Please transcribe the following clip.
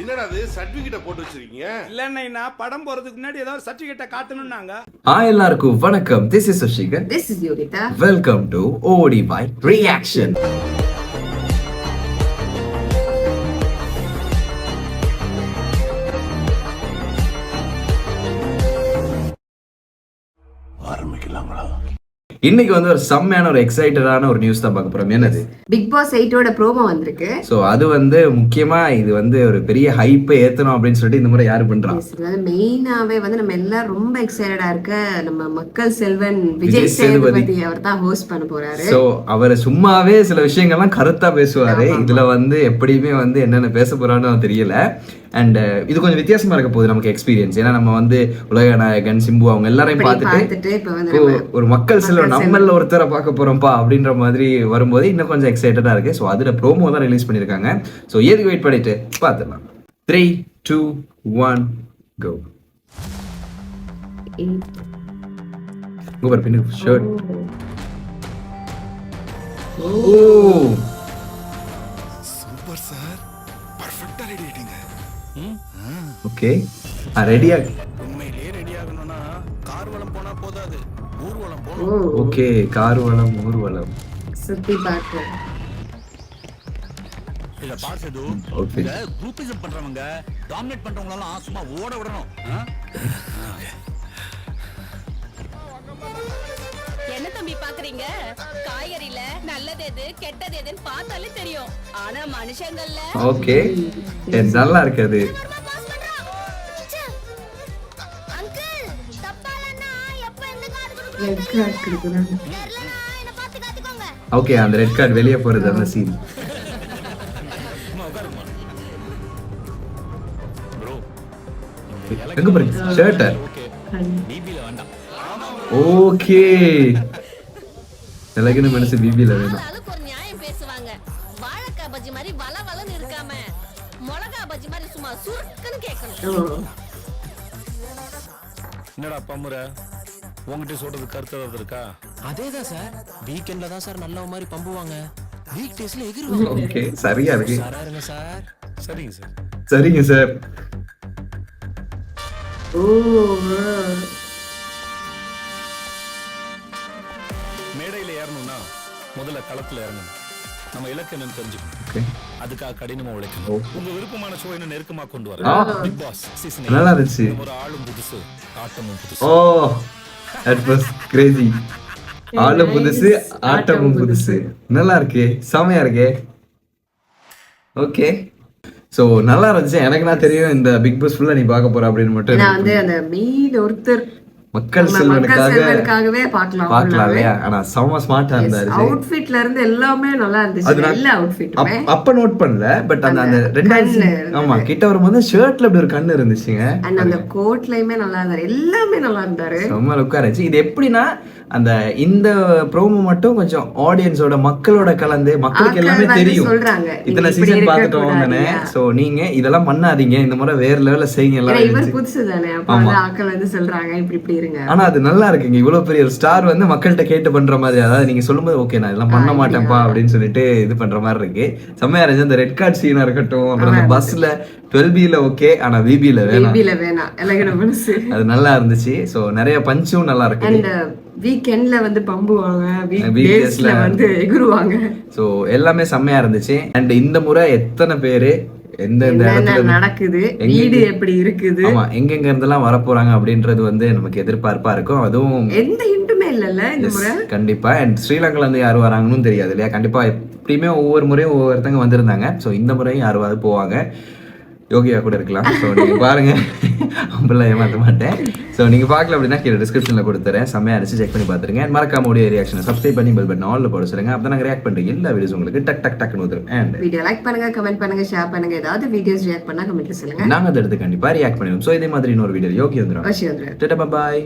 என்னடா அது சர்டிபிகேட்ட போட்டு வச்சிருக்கீங்க? இல்லன்னா படம் போறதுக்கு முன்னாடி ஏதாவது சர்டிபிகேட்ட காட்டணும்னாங்க. எல்லாருக்கும் வணக்கம். This is Sushikar. This is Yogita. Welcome to ODY Reaction. ஆரம்பிக்கலாங்களா? இன்னைக்கு வந்து ஒரு செம்மையான ஒரு எக்ஸைட்டடான ஒரு நியூஸ் தான் பார்க்க போறோம். என்னது? பிக் பாஸ் 8ஓட ப்ரோமோ வந்திருக்கு. சோ அது வந்து முக்கியமா இது வந்து ஒரு பெரிய ஹைப்பை ஏத்தணும் அப்படின்னு சொல்லிட்டு இந்த முறை யாரு பண்றா? மெயினாவே வந்து நம்ம எல்லாரும் ரொம்ப எக்ஸைட்டடா இருக்க நம்ம மக்கள் செல்வன் விஜய் சேதுபதி அவர் தான் ஹோஸ்ட் பண்ண போறாரு. சோ அவர் சும்மாவே சில விஷயங்கள்லாம் கருத்தா பேசுவாரு. இதுல வந்து எப்படியுமே வந்து என்னென்ன பேச போறான்னு தெரியல. அண்ட் இது கொஞ்சம் வித்தியாசமா இருக்க போகுது நமக்கு எக்ஸ்பீரியன்ஸ். ஏன்னா நம்ம வந்து உலக நாயகன் சிம்பு அவங்க எல்லாரையும் பார்த்துட்டு ஒரு மக்கள் செல்வன் நம்மள ஒருத்தரை பார்க்க போறோம்ப்பா அப்படின்ற மாதிரி வரும்போது இன்னும் கொஞ்சம் எக்ஸைட்டடா இருக்கு. ஸோ அதுல ப்ரோமோ தான் ரிலீஸ் பண்ணிருக்காங்க. ஸோ எதுக்கு வெயிட் பண்ணிட்டு பார்த்துடலாம். 3, 2, 1 go. பின்னு ஷர்ட். ஓ சூப்பர் சார், பர்ஃபெக்ட்டா ரெடி ஆயிட்டீங்க. ஓகே, ரெடியா? உண்மையிலேயே ரெடி ஆகணும்னா கார்வலம் போனா போதாது, ஊர்வலம் போணும். ஓகே, கார்வலம் ஊர்வலம் சுத்தி பார்க்க. இத பாசது ஓகே. இந்த குரூப்பிசம் பண்றவங்க டாமினேட் பண்றவங்க எல்லாம் சும்மா ஓட விடணும். என்ன தம்பி பாக்குறீங்க? காய்கறில நல்லது எது கெட்டது எதுன்னு பார்த்தாலே தெரியும். ஆனா மனுஷங்கள்ல ஓகே நல்லா இருக்குது. அங்கிள் தப்பாலன்னா எப்ப எந்த கார்டு ரெட் கார்டு கொடுக்குறாங்க. தெரியலனா என்ன பாத்து காத்துக்கோங்க. ஓகே, அந்த ரெட் கார்டு வெளியே போறது அந்த சீன். ப்ரோ எங்க போறீங்க? ஷர்ட். ஓகே டிபில வேண்டாம். ஓகே, எனக்கு மனசு பிபில வேணும். அதுக்கு ஒரு நியாயம் பேசுவாங்க. வாழைக்காய் பஜ்ஜி மாதிரி வளவளன்னு இருக்காம மிளகா பஜ்ஜி மாதிரி சும்மா சுருக்குன்னு கேட்கணும். என்னடா பம்முற உங்ககிட்ட சொல்றது கருத்து ஏதாவது இருக்கா? அதேதான் சார், வீக்கெண்ட்ல தான் சார் நல்ல மாதிரி பம்புவாங்க, வீக் டேஸ்ல எகிருவாங்க. ஓகே, சரியா இருக்கு. சாராருங்க சார். சரிங்க சார். சரிங்க சார். ஓ மேடையில ஏறணும்னா முதல்ல களத்துல இறங்கணும். நம்ம இலக்கு என்னன்னு தெரிஞ்சுக்கணும். ஓகே, அதுக்காக கடினமா உழைக்கணும். உங்க விருப்பமான ஷோ என்ன நெருக்கமா கொண்டு வர பிக் பாஸ் சீசன் நல்லா இருந்துச்சு. ஒரு ஆளும் புதுசு ஆட்டமும் புதுசு. ஓ தட் வாஸ் கிரேசி. ஆளும் புதுசு ஆட்டமும் புதுசு. நல்லா இருக்கு, செமையா இருக்கு. ஓகே, சோ நல்லா இருந்துச்சு. எனக்கு நான் தெரியும் இந்த பிக் பாஸ் ஃபுல்லா நீ பார்க்க போற அப்படின்னு மட்டும். நான் வந்து அந்த மெயின் ஒருத்தர் மக்கள் செல்வனுக்காகவே பார்க்கலாம் இல்லையா? ஆனா செம ஸ்மார்ட்டா இருந்தாரு. அவுட்ஃபிட்ல இருந்து எல்லாமே நல்லா இருந்துச்சு. எல்லா அவுட்ஃபிட்டுமே அப்ப நோட் பண்ணல. பட் அந்த ரெண்டாவது ஆமா கிட்ட வரும்போது ஷர்ட்ல அப்படி ஒரு கண்ணு இருந்துச்சுங்க. அந்த கோட்லயுமே நல்லா இருந்தாரு. எல்லாமே நல்லா இருந்தாரு. செம்ம லுக்கா இருந்துச்சு. இது எப்படின்னா அந்த இந்த ப்ரோமோ மட்டும் கொஞ்சம் ஆடியன்ஸோட மக்களோட கலந்து மக்களுக்கு எல்லாமே தெரியும். இத்தனை சீசன் பார்த்துட்டோம் தானே. சோ நீங்க இதெல்லாம் பண்ணாதீங்க, இந்த முறை வேற லெவல்ல செய்யுங்க எல்லாம். இவர் புதுசு தானே, அப்ப வந்து ஆட்கள் வந்து சொல்றாங்க இப்படி இப்படி இருங்க. ஆனா அது நல்லா இருக்குங்க. இவ்வளவு பெரிய ஒரு ஸ்டார் வந்து மக்கள்கிட்ட கேட்டு பண்ற மாதிரி, அதாவது நீங்க சொல்லும்போது ஓகே நான் இதெல்லாம் பண்ண மாட்டேன்ப்பா அப்படின்னு சொல்லிட்டு இது பண்ற மாதிரி இருக்கு. செம்மையா இருந்துச்சு. அந்த ரெட் கார்டு சீனா இருக்கட்டும், அப்புறம் அந்த பஸ்ல 12Bல ஓகே, ஆனா VBல வேணாம். அது நல்லா இருந்துச்சு. சோ நிறைய பஞ்சும் நல்லா இருக்கு. அண்ட் வீக்கெண்ட்ல வந்து பம்புவாங்க, வீக்டேஸ்ல வந்து எகுருவாங்க. சோ எல்லாமே செம்மையா இருந்துச்சு. அண்ட் இந்த முறை எத்தனை பேரு எந்த இடத்துல நடக்குது, வீடு எப்படி இருக்குது, ஆமா எங்கெங்க இருந்தெல்லாம் வர போறாங்க அப்படின்றது வந்து நமக்கு எதிர்பார்ப்பா இருக்கும். அதுவும் எந்த இன்ட்டுமே இல்லல்ல இந்த முறை. கண்டிப்பா. அண்ட் ஸ்ரீலங்கால இருந்து யாரும் வராங்கன்னு தெரியாது இல்லையா? கண்டிப்பா எப்படியுமே ஒவ்வொரு முறையும் ஒவ்வொருத்தங்க வந்திருந்தாங்க. ஸோ இந்த முறையும் யாருவாது போவாங்க. யோகியா கூட இருக்கலாம். ஸோ நீங்க பாருங்க, அப்படிலாம் ஏமாற்ற மாட்டேன். ஸோ நீங்க பார்க்கல அப்படின்னா கீழே டிஸ்கிரிப்ஷன்ல கொடுத்துறேன். செம்மையா இருந்துச்சு, செக் பண்ணி பார்த்துருங்க. மறக்காம உடைய ரியாக்ஷனை சப்ஸ்கிரைப் பண்ணி பெல் பட்டன் ஆல்ல போட சொல்லுங்க. அப்போ நாங்கள் ரியாக்ட் பண்றீங்க எல்லா வீடியோஸ் உங்களுக்கு டக் டக் டக்குன்னு வந்துடும். அண்ட் வீடியோ லைக் பண்ணுங்க, கமெண்ட் பண்ணுங்க, ஷேர் பண்ணுங்க. ஏதாவது வீடியோஸ் ரியாக்ட் பண்ணா கமெண்ட்ல சொல்லுங்க, நாங்கள் அதை எடுத்து கண்டிப்பா ரியாக்ட் பண்ணுவோம். ஸோ இதே மாதிரி இன்னொரு வீடியோ யோகி வந்துடும். பாய்.